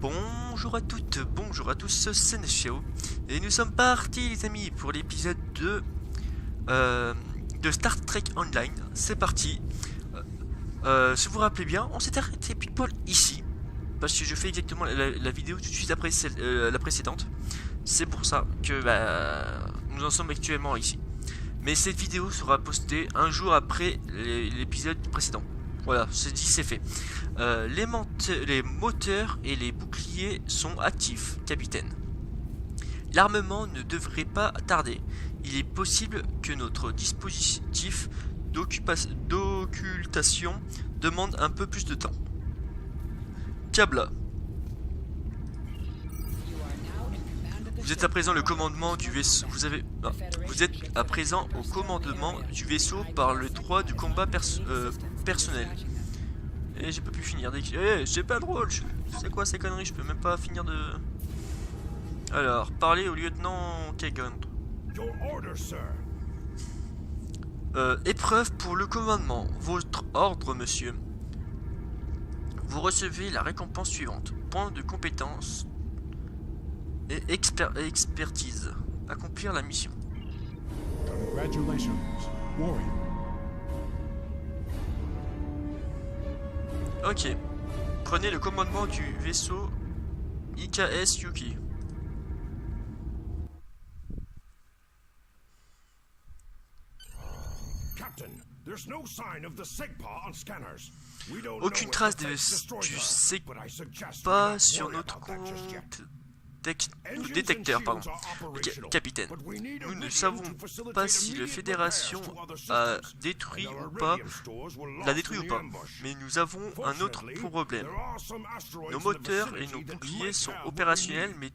Bonjour à toutes, bonjour à tous, c'est Neshio. Et nous sommes partis les amis pour l'épisode 2 de Star Trek Online. C'est parti. Si vous vous rappelez bien, on s'est arrêté pile poil ici. Parce que je fais exactement la vidéo tout de suite après la précédente. C'est pour ça que nous en sommes actuellement ici. Mais cette vidéo sera postée un jour après l'épisode précédent. Voilà, c'est dit, c'est fait. Les moteurs et les boucliers sont actifs, capitaine. L'armement ne devrait pas tarder. Il est possible que notre dispositif d'occultation demande un peu plus de temps. Kabla. Vous êtes à présent le commandement du vaisseau. Vous êtes à présent au commandement du vaisseau par le droit du combat personnel. Et j'ai pas pu finir dès que... j'ai pas de rôle. C'est quoi ces conneries? Je peux même pas finir de... Alors, parlez au lieutenant Kagan. Épreuve pour le commandement. Votre ordre, monsieur. Vous recevez la récompense suivante. Point de compétence et expertise. Accomplir la mission. Congratulations, Warrior. Ok. Prenez le commandement du vaisseau IKS Yuki. Aucune trace du SEGPA sur notre détecteur, pardon. Capitaine, nous ne savons pas si la Fédération a détruit ou pas, l'a détruit ou pas, mais nous avons un autre problème. Nos moteurs et nos boucliers sont opérationnels, mais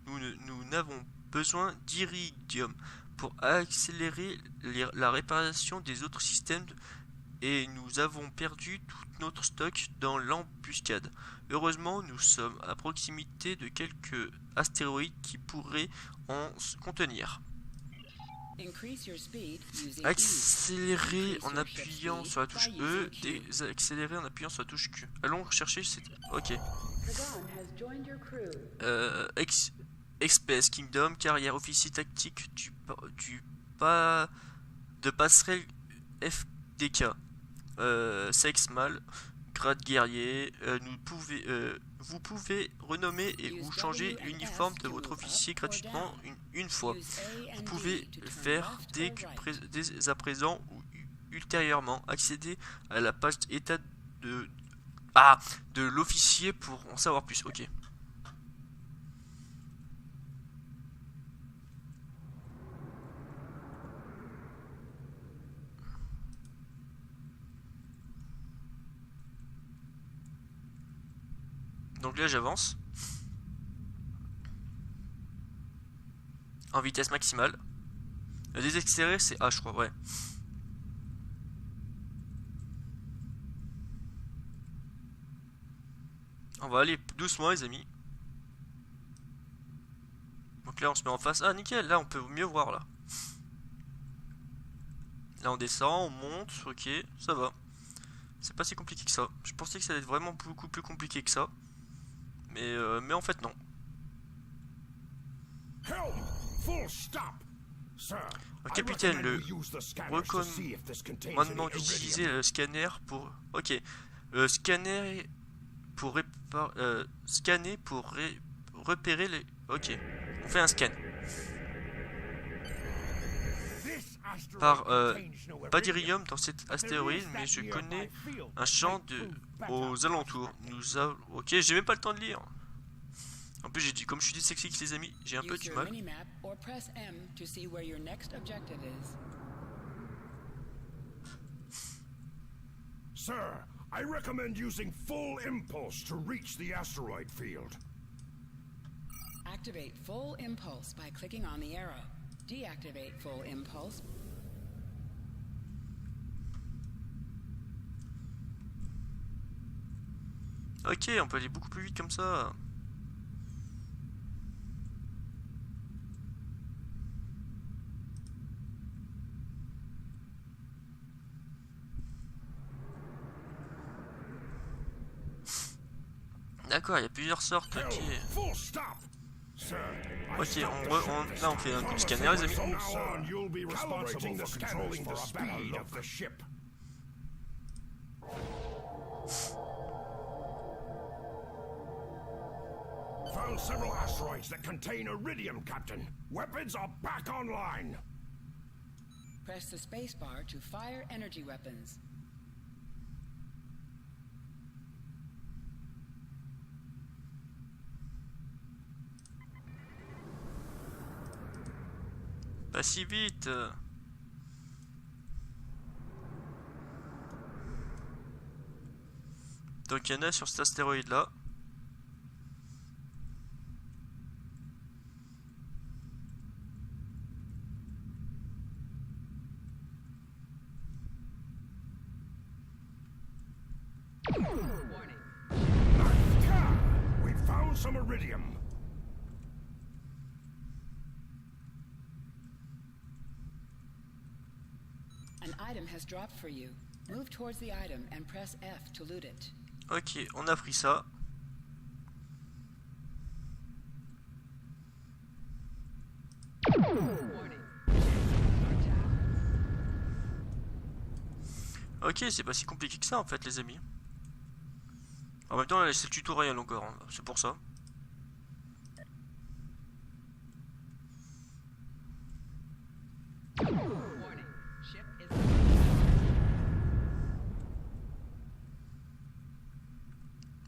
nous n'avons besoin d'iridium pour accélérer la réparation des autres systèmes et nous avons perdu tout notre stock dans l'embuscade. Heureusement, nous sommes à proximité de quelques astéroïdes qui pourraient en contenir. Accélérer en appuyant sur la touche E, désaccélérer en appuyant sur la touche Q. Allons rechercher cette... Ok. XPS Kingdom, carrière officier tactique de passerelle FDK. Sexe mâle, grade guerrier, vous pouvez renommer et ou changer l'uniforme de votre officier gratuitement une fois. Vous pouvez le faire dès à présent ou ultérieurement. Accéder à la page état de l'officier pour en savoir plus. Ok. Donc là j'avance en vitesse maximale. Le désaccéléré c'est A je crois, ouais. On va aller doucement les amis. Donc là on se met en face. Ah nickel, là on peut mieux voir là. Là on descend, on monte, ok, ça va. C'est pas si compliqué que ça. Je pensais que ça allait être vraiment beaucoup plus compliqué que ça. Mais en fait non. Capitaine, le recommandement d'utiliser le scanner pour... Ok. Scanner pour scanner pour repérer les... Ok. On fait un scan. Pas d'iridium dans cet astéroïde, mais je connais un champ aux alentours. Ok, j'ai même pas le temps de lire. En plus, comme je suis dyslexique, les amis, j'ai un peu du mal. Sir, I recommend using full impulse to reach the asteroid field. Activate full impulse by clicking on the arrow. Deactivate full impulse. Ok, on peut aller beaucoup plus vite comme ça. D'accord, il y a plusieurs sortes, ok. Full stop. Sir, Ok, là on fait un coup de scanner les amis. from now on, you'll be responsible for controlling the speed of the ship. Found several asteroids that contain iridium, Captain. Weapons are back online. Press the spacebar to fire energy weapons. Pas si vite. Donc il y en a sur cet astéroïde là. We found some iridium. An item has dropped for you. Move towards the item and press F to loot it. Ok, on a pris ça. Ok, c'est pas si compliqué que ça en fait les amis. En même temps là c'est le tutoriel encore, hein. C'est pour ça.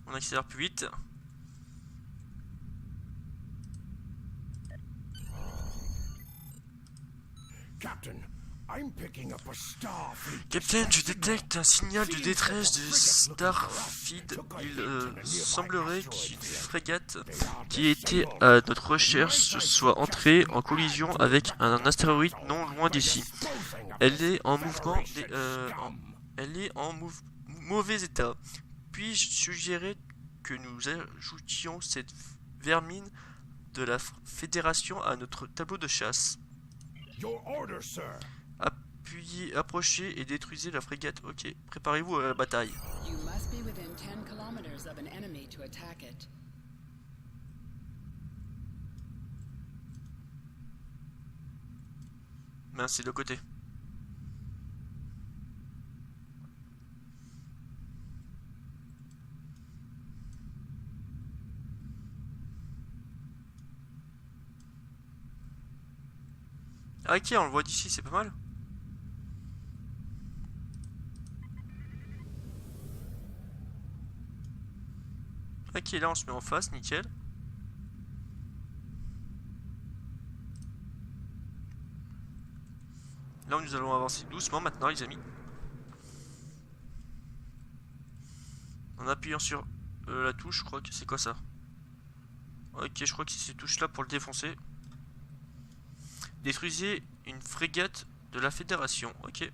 On accélère plus vite. Captain, I'm picking up a Starfleet. Capitaine, je détecte un signal de détresse de Starfleet. Il semblerait qu'une frégate qui était à notre recherche soit entrée en collision avec un astéroïde non loin d'ici. Elle est en mouvement, elle est en mauvais état. Puis-je suggérer que nous ajoutions cette vermine de la Fédération à notre tableau de chasse? Your order, sir. Approchez et détruisez la frégate. Ok, préparez-vous à la bataille. You must be within 10 kilometers of an enemy to attack it. Mince, c'est de côté. Ah, ok, on le voit d'ici, c'est pas mal. Ok, là on se met en face, nickel. Là nous allons avancer doucement maintenant les amis. En appuyant sur la touche, je crois que c'est quoi ça? Ok, je crois que c'est ces touches là pour le défoncer. Détruisez une frégate de la Fédération. Ok.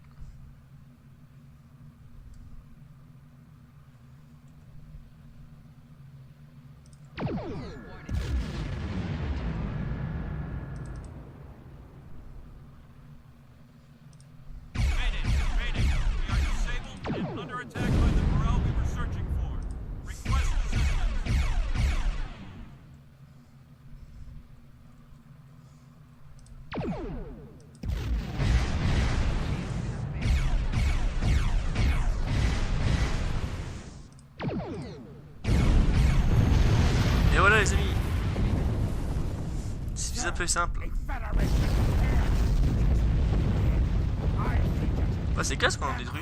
Et voilà les amis. C'est un peu simple. Bah c'est casse qu'on en détruit.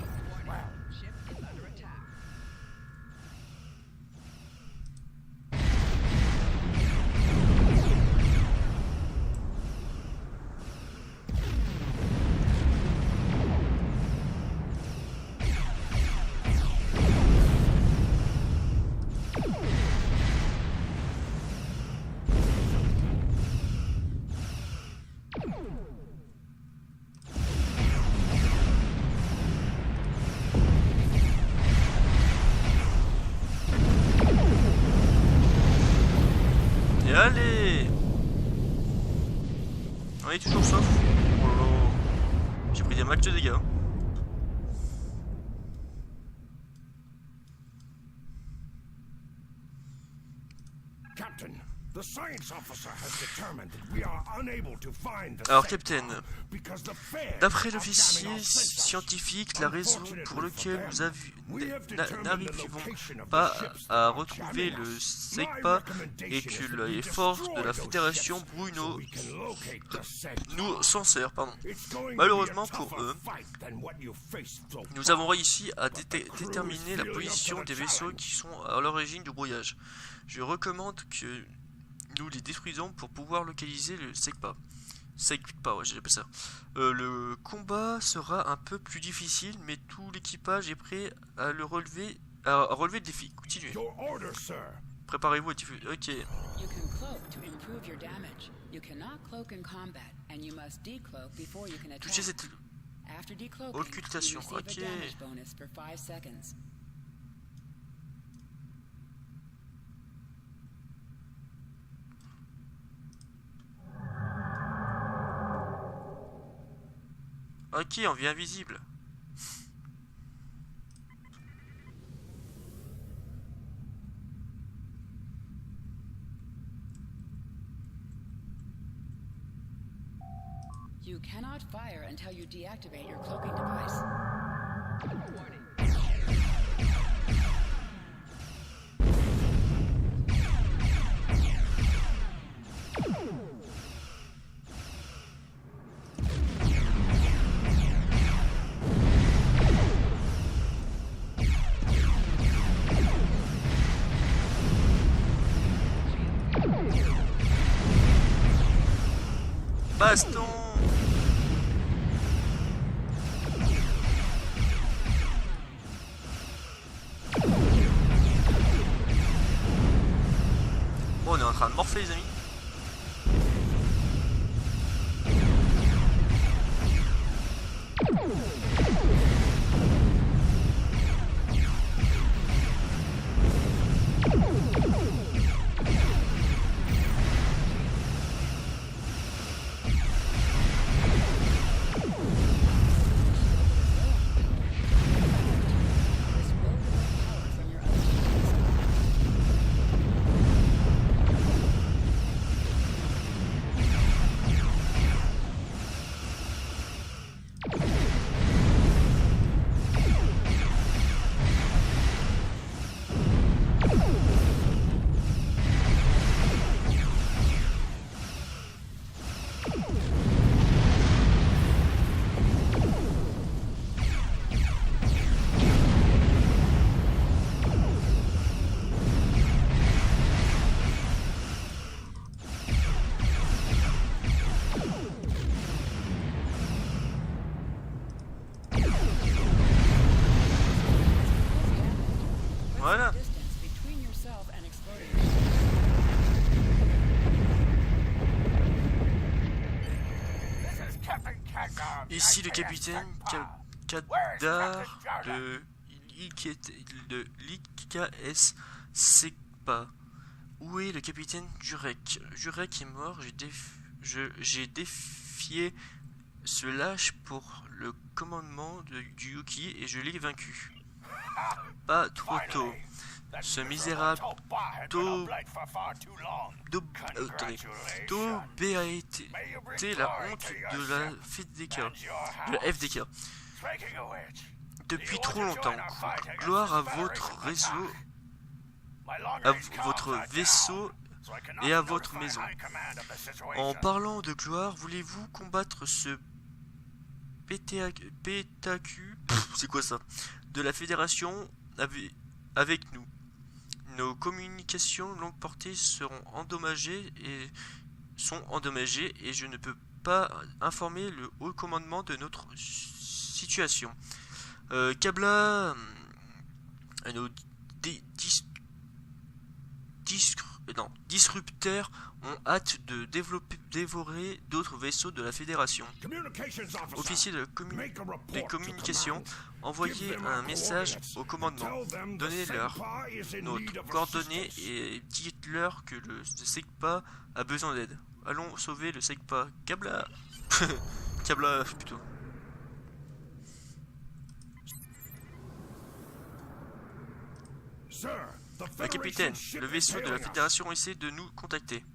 Et allez! On est toujours sauf. Oh là là. J'ai pris des max de dégâts. Captain, the science officer has determined that we are unable to find the Alors, safe Captain, pod because the feds d'après are l'officier jamming our sensors. scientifique, la raison pour laquelle nous We have determined the n'arrivons location of the pas ships à that are retrouver jamming le us. SEGPA My et que recommendation is that we les forces de destroy la those Fédération ships brouillent so we can locate the safe nous pod. s'en sert, pardon. It's going to be a Malheureusement pour tougher eux, fight than what you faced so nous far. avons réussi à déterminer la position des vaisseaux qui sont à l'origine du brouillage. Je recommande que nous les détruisons pour pouvoir localiser le SEGPA. SEGPA, ouais, j'appelle ça. Le combat sera un peu plus difficile, mais tout l'équipage est prêt à relever le défi. Continuez. Your order, sir. Préparez-vous à diffuser. Ok. You can cloak to improve your damage. You cannot cloak in combat, and you must decloak before you can attack. Touchez cette After decloaking, you occultation. receive Ok. a damage bonus for 5 seconds. Ok, on vient invisible. You cannot fire until you deactivate your cloaking device. Baston. Bon, on est en train de morfler les amis. This will remove power from your other devices. Voilà. Distance between yourself and exploding. Ici le capitaine Kadar de l'IKS SEGPA. Où est le capitaine Jurek? Jurek est mort, j'ai défié ce lâche pour le commandement du Yuki et je l'ai vaincu. Pas trop tôt. Ce misérable Tobé a été la honte de la FDK. Depuis trop longtemps. Gloire à votre réseau, à votre vaisseau et à votre maison. En parlant de gloire, voulez-vous combattre ce pétacu, c'est quoi ça, de la Fédération avec nous? Nos communications longue portée sont endommagées et je ne peux pas informer le haut commandement de notre situation. Kabla, nos disrupteurs ont hâte de dévorer d'autres vaisseaux de la Fédération. Officier de communication, envoyez un message au commandement. Donnez-leur nos coordonnées et dites-leur que le SEGPA a besoin d'aide. Allons sauver le SEGPA. Kabla. Kabla plutôt. Sir, Capitaine, le vaisseau de la Fédération essaie de nous contacter.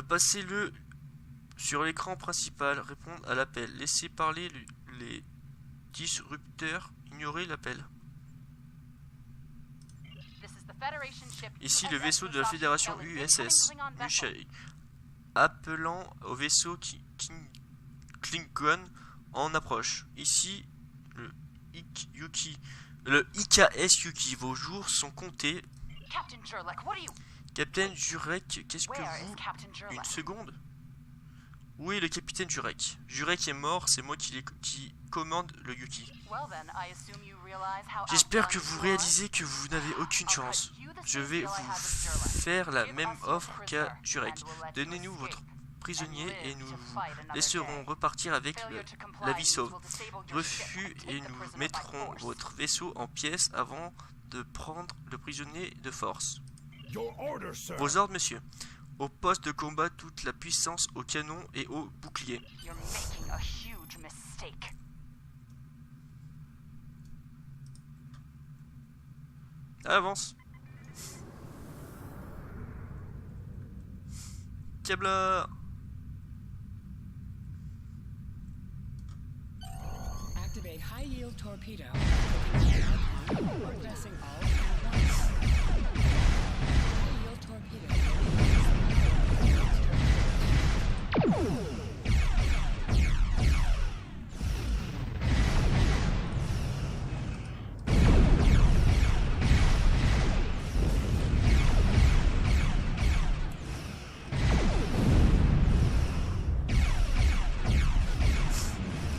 Passez-le sur l'écran principal, répondre à l'appel. Laissez parler les disrupteurs, ignorez l'appel. Ici le vaisseau de la Fédération USS Mushai, appelant au vaisseau Klingon en approche. Ici le IKS Yuki, vos jours sont comptés. Capitaine Jurek, qu'est-ce que vous... Une seconde. Où est le capitaine Jurek? Jurek est mort, c'est moi qui commande le Yuki. J'espère que vous réalisez que vous n'avez aucune chance. Je vais vous faire la même offre qu'à Jurek. Donnez-nous votre prisonnier et nous vous laisserons repartir avec la vie sauve. Refus et nous mettrons votre vaisseau en pièces avant de prendre le prisonnier de force. Vos ordres, monsieur. Au poste de combat, toute la puissance au canon et au bouclier. Avance. Câblard. Activate high yield torpedo. Or pressing all at once. High yield torpedo.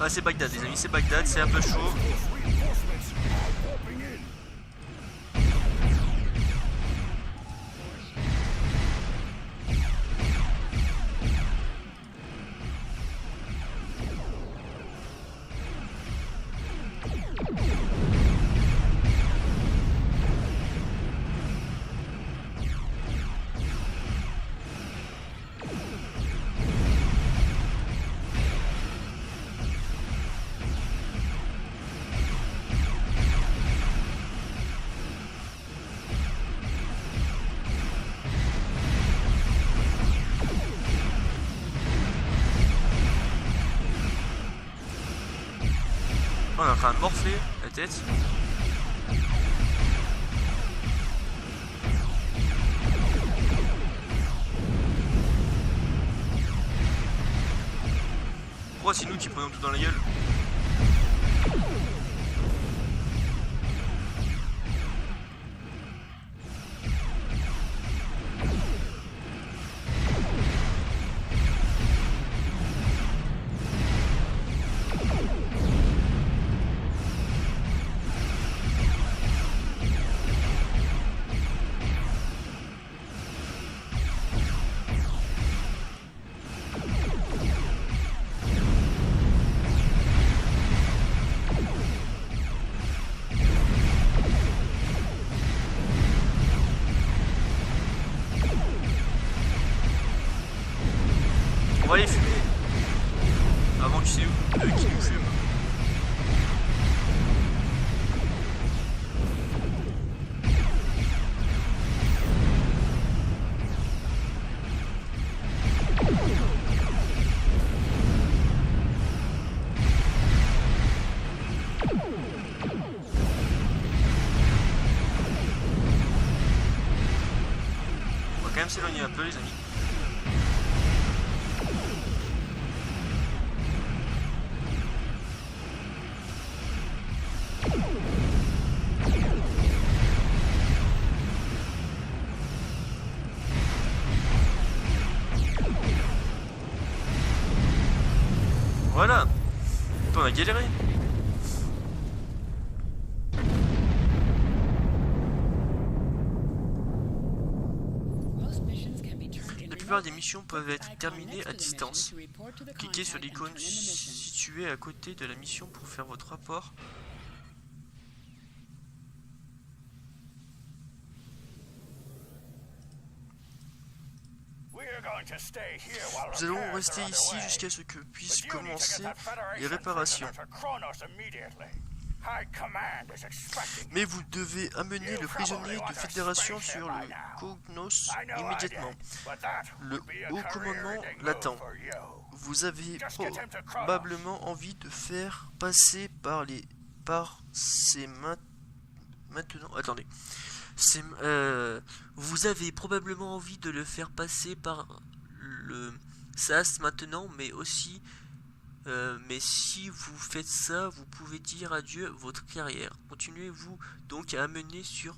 Ah, c'est Bagdad, les amis, c'est Bagdad, c'est un peu chaud. On est en train de morfler la tête. Pourquoi c'est nous qui prenons tout dans la gueule? On va les fumer avant qu'ils nous fument. On va quand même s'éloigner un peu, les amis. Voilà. On a galéré. La plupart des missions peuvent être terminées à distance. Cliquez sur l'icône située à côté de la mission pour faire votre rapport. Nous allons rester ici jusqu'à ce que puissent commencer les réparations. Mais vous devez amener le prisonnier de fédération sur le Cognos immédiatement. Le haut commandement l'attend. Vous avez probablement envie de faire passer par ces maintenant. Attendez. Vous avez probablement envie de le faire passer par le SAS maintenant, mais aussi. Mais si vous faites ça, vous pouvez dire adieu à votre carrière. Continuez-vous donc à amener sur.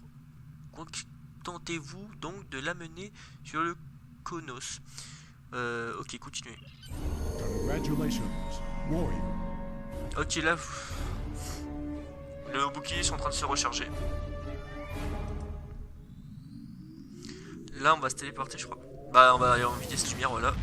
Tentez-vous donc de l'amener sur le Cognos. Ok, continuez. Congratulations, warrior. Ok, là, le bouclier sont en train de se recharger. Là, on va se téléporter, je crois. Bah, on va aller en vitesse lumière, voilà.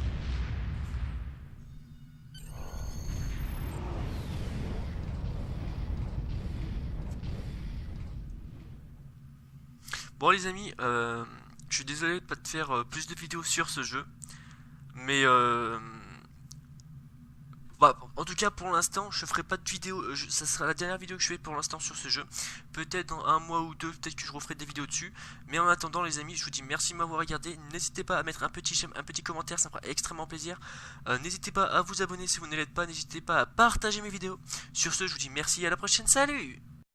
Bon, les amis, je suis désolé de pas te faire plus de vidéos sur ce jeu. Mais bah, en tout cas pour l'instant je ferai pas de vidéo, ça sera la dernière vidéo que je fais pour l'instant sur ce jeu. Peut-être dans un mois ou deux, peut-être que je referai des vidéos dessus. Mais en attendant les amis, je vous dis merci de m'avoir regardé. N'hésitez pas à mettre un petit j'aime, un petit commentaire, ça me fera extrêmement plaisir. N'hésitez pas à vous abonner si vous ne l'êtes pas, n'hésitez pas à partager mes vidéos. Sur ce, je vous dis merci et à la prochaine, salut.